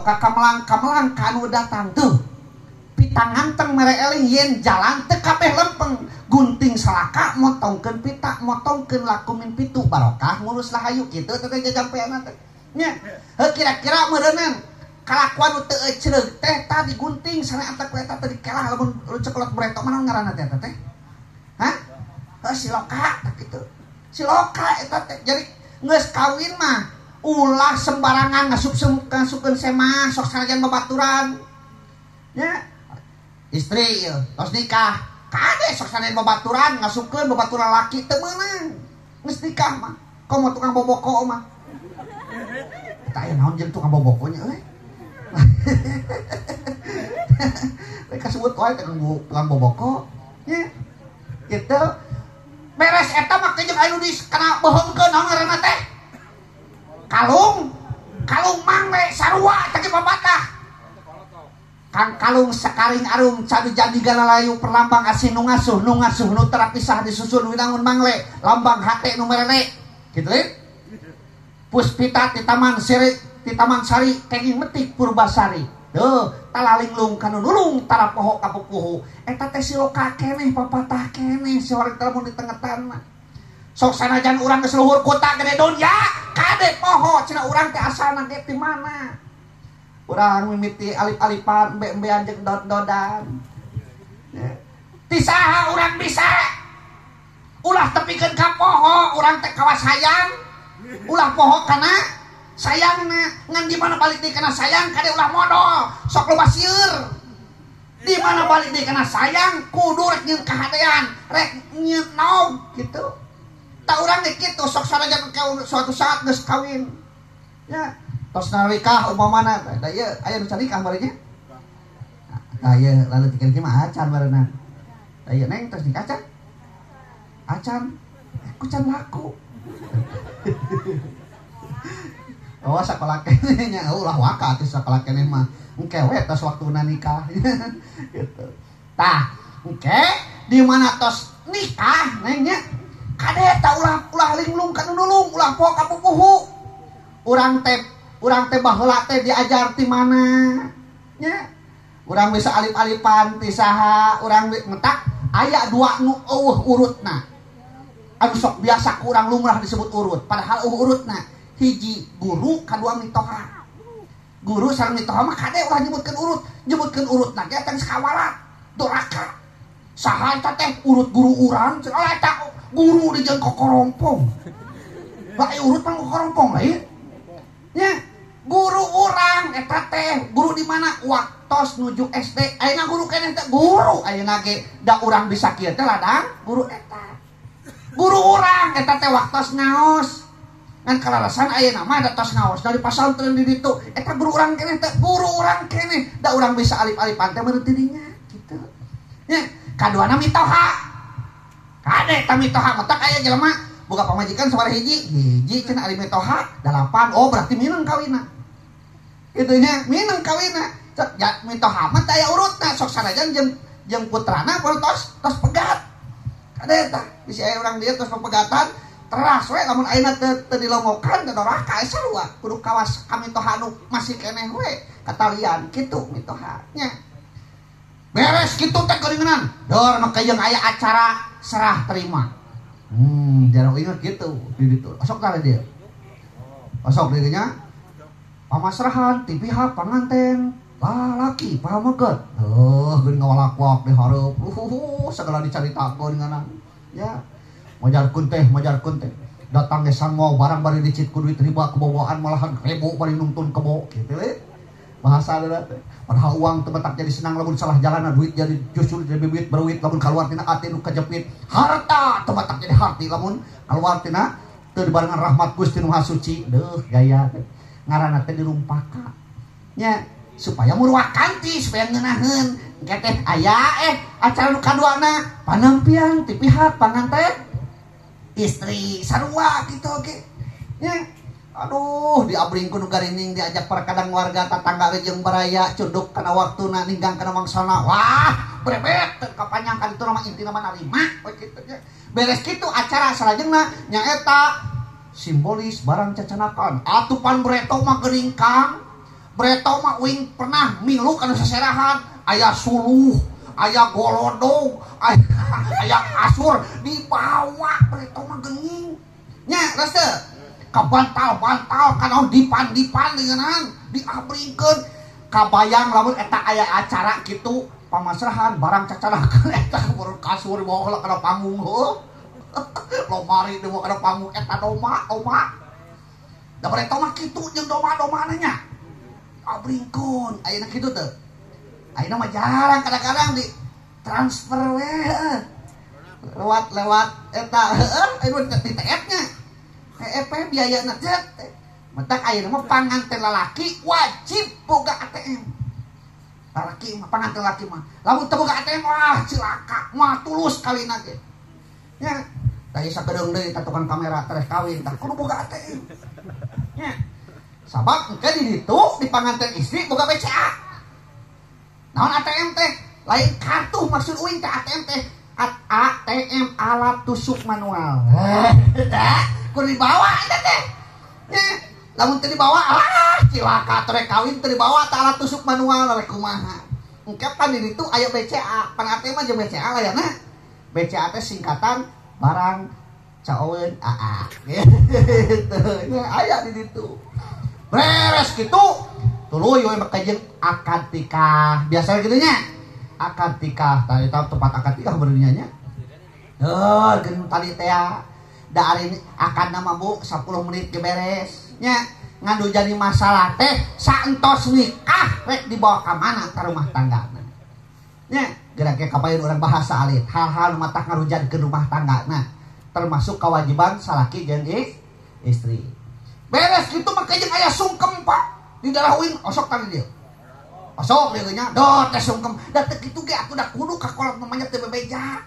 Kamelang kanu datang tuh pita nganteng mere eling yen jalan teu kabeh lempeng gunting salaka motongkeun pita motongkeun lakumin pitu barokah ngurus lahayu kitu teh jajampeana teh nya kira-kira meureunnan kalakuan teu ceureuh teh tadi gunting sare atak eta teh dikelah lamun cokelat beretok mana ngaranna teh teh hah siloka teh kitu siloka eta teh jadi geus kawin mah ulah sembarangan ngasupkeun semah sok sanajan babaturan nya istri tos nikah kade sok sanajan babaturan ngasupkeun babaturan laki teu meunang geus nikah mah komo tukang boboko mah eta aya naon jeung tukang bobokonya euy mereka sebut wae tukang boboko nya kitu beres eta mah jeung anu dis kana beheungkeun naon ngaranna teh kalung mangme sarua teh babatah Kang kalung sakaring arum cadu jadi galalayu perlambang asin nu ngasuh nu terapisah disusun winangun mangle lambang hate nu merene kitu puspita ti taman sari kenging metik purbasari teuh talalinglung kanu nulung tara poho kapupuhu eta teh siloka keneh papatah keneh siwareg teh mun ditengetan mah sok sanajan urang geus luhur kota gede dunya kade poho cenah urang teh asalna ge ti mana urang mimiti alip-alipan embe-embean jeung dod-dodan ti saha urang bisa ulah tepikeun ka poho urang teh kawas hayang ulah poho kana sayangna ngan di mana balik deui kana sayang kade ulah modal sok loba sieur di mana balik deui kana sayang kudu rek nyeun kahadean rek nyeun naon kitu tak urang deh kitu sok sanajan suatu saat geus kawin ya tos nikah umpamana da ieu aya nu nikah barenya aya lalu dikeun mah acan bareuna da ieu neng tos nikah acan ku can laku oh sakola keneh nya ulah waka atuh sakola keneh mah engke we tos waktuna nikah gitu tah engke di mana tos nikah neng nya kade ta ulah linglung kana nulung ulah poho kapupuhu urang teh baheula teh diajar ti mana nya urang bisa alip-alipan ti saha urang mentak aya dua nu eueuh urutna anu sok biasa ku urang lumrah disebut urut padahal urutna hiji guru kadua mitoha guru sareng mitoha mah kade ulah nyebutkeun urutna ge teh sakawalat doraka saha eta teh urut guru urang cenah eta guru di jeung kokorompong bae urut mah kokorompong lain nya guru urang eta teh guru di mana waktos nuju SD ayeuna guru keneh teh guru ayeuna ge da urang bisa kieu teh ladang guru eta guru urang eta teh waktos ngaos ngan kalalasan ayeuna mah da tos ngaos dari pasantren di ditu eta guru urang keneh teh guru urang keneh da urang bisa alip-alipan teh meureun ti dinya kitu nya kaduana mitoha kade ta mitoha mata aya jelema boga pamajikan sabaraha hiji cenah ari mitoha 8 oh berarti mineng kawina kitu nya mineng kawina ya mitoha mah aya urutna sok sanajan jeung putrana pun tos pegat kade eta bisi aya urang dieu tos pepegatan teras we lamun ayeuna teu dilongokan teu doraka sarua kudu kawas ka mitoha nu masih keneh we katalian kitu mitoha nya beres kitu teh geuningan dor make jeung aya acara serah terima jarang ingat gitu di ditu osok tadi dia osok dirinya pamasrahan ti pihak panganten lalaki pamageut geun ngawalak-walak di hareup segala dicaritakeun nganana ya majarkeun teh datang ge sango barang bari dicit ku duit riba kebawaan malahan rebo bari nungtun kebo kitu we bahasa ada teh padahal uang teu betak jadi senang lamun salah jalan duit jadi justru jadi bibit beruit lamun kaluar tina ati nu kajepit harta teu betak jadi harti lamun kaluar tina teu dibarengan rahmat Gusti nu Maha Suci deuh gaya ngaranna teh dirumpaka nya supaya murwakan ti supaya ngeunaheun engke teh aya acara nu kaduana panampian ti pihak panganten istri sarua kitu oge nya aduh diabringkeun nu garining diajak perkadang warga tatangga jeung baraya cunduk kana waktuna ninggang kana mangsana wah brebet kapanyang ka ditu mah intina mah narima we kitu nya beres kitu acara salajengna nyaeta simbolis barang cacanakan atupan bereto mah geuning kang Breto mah wing pernah milu kana saserahan, aya suluh, aya golodong, aya asur dibawa Breto mah geuning. Nya geus teu? Ka bantal-bantal kana dipan-dipan dengan diabringkeun. Kabayang lamun eta aya acara kitu pamasrahan barang cacarakeun eta beureum kasur dibawa kana panggung heuh. Lomari dibawa kana panggung eta doma. Da Breto mah kitu jeung doma-domana nya. Abringkeun ayeuna kitu teu. Ayeuna mah jarang kadang-kadang di transfer we lewat eta anu di TF-nya. TF biayana teh. Mentak ayeuna mah panganten lalaki wajib boga ATM. Lalaki mah panganten lalaki mah. Lamun teu boga ATM wah cilaka, mah tulus kawinna ge. Nya, tadi sakedeung deui tukang kamera terus kawin, tah kudu boga ATM. Nya. Sabab engke di ditu di panganten istri boga BCA. Naon ATM teh? Lain kartu maksud uing teh ATM teh. ATM alat tusuk manual. Kudu dibawa eta teh. Nya, lamun teu dibawa cilaka terus kawin teu dibawa teh alat tusuk manual rek kumaha. Engke pan di ditu aya BCA, pan ATM aja BCA layana. BCA teh singkatan barang caoeun AA. Gitu. Nya aya di ditu. Beres gitu tuluy we makajeng akad nikah biasa kitu nya akad nikah tadi tempat akad nikah beureunya nya geun tadi teh da ari akad nama Bu 10 menit ge beres nya ngadu jadi masalah teh saentos nikah rek dibawa ka mana ka rumah tanggana nya geura-geura kapayeun urang bahasa alit hal-hal nu matak ngarujankeun rumah tanggana termasuk kewajiban salaki jeung istri. Beres gitu maka jeung aya sungkem Pak di daerah uing osok tadi dia. Osok dia nya do teh sungkem. Da teh kitu ge atuh da kudu ka kolot namanya teh bebeja.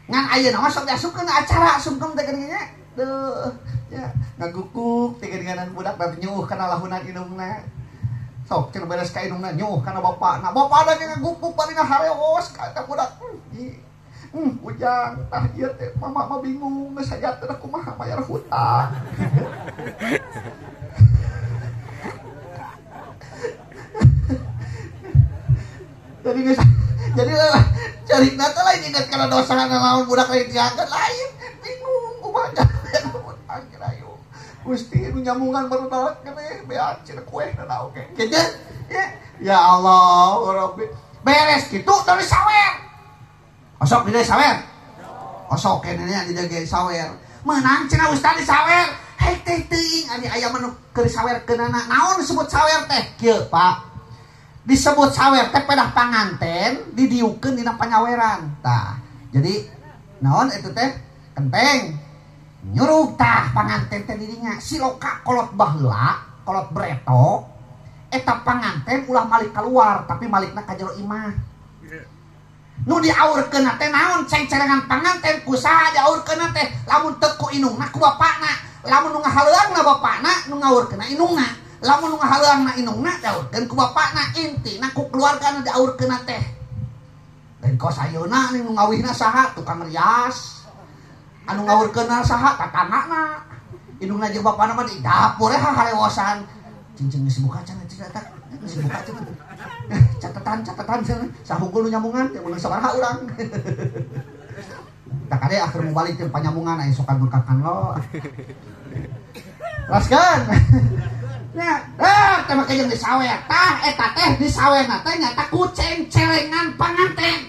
Ngan ayeuna mah sok diasupkeun acara sungkem teh geuning nya. Duh, ya ngagukuk teh geuningan budak da nyuh kana lahunan indungna. Sok cenah beres ka indungna nyuh kana bapana. Bapana ge ngagukuk bari ngahareos ka eta budak. Ujang, tah ieu teh mama mah bingung geus hajateun kumaha bayar hutang. Jadi carina teh lain inget kana dosana lamun budak lain diangkat lain bingung kumaha bayar hutang ayo. Gusti nu nyamungan barudak keneh bea cenah kueh na oke. Ya Allah, Rabbi. Beres kitu dari sawer. Osok di sawer. Osok kene nya di sawer. Meunang cenah ustaz di sawer. Hei teh teuing ari aya manu keur sawerkeunana. Naon disebut sawer teh? Kieu, Pak. Disebut sawer teh pedah panganten didiukeun dina panyaweran. Tah. Jadi naon itu teh? Kenteng. Nyurug tah panganten teh didinya. Siloka kolot baheula, kolot breto. Eta panganten ulah malik keluar, tapi malikna ka jero imah. Nu diaurkeun teh naon ceng-cerengan panganten kusaha diaurkeun teh lamun teu ku inungna ku bapakna lamun nu ngahaleuangna bapakna nu ngaurkeun inungna lamun nu ngahaleuangna inungna diaurkeun ku bapakna intina ku keluargana diaurkeun teh dan kos ayeuna nu ngawihna saha tukang rias anu ngaurkeun saha tatangana inungna jeung bapana mah di dapur harewosan cincin geus buka cenah eta geus buka cenah catatan sahungkul nu nyamungan teh mun sabaraha urang tak kade akhir mau balik teh panyamungan aya sokan bengkakan lo laskeun nya teh make jeung di sawer tah eta teh di sawerna teh nyata ku ceng-celengan panganten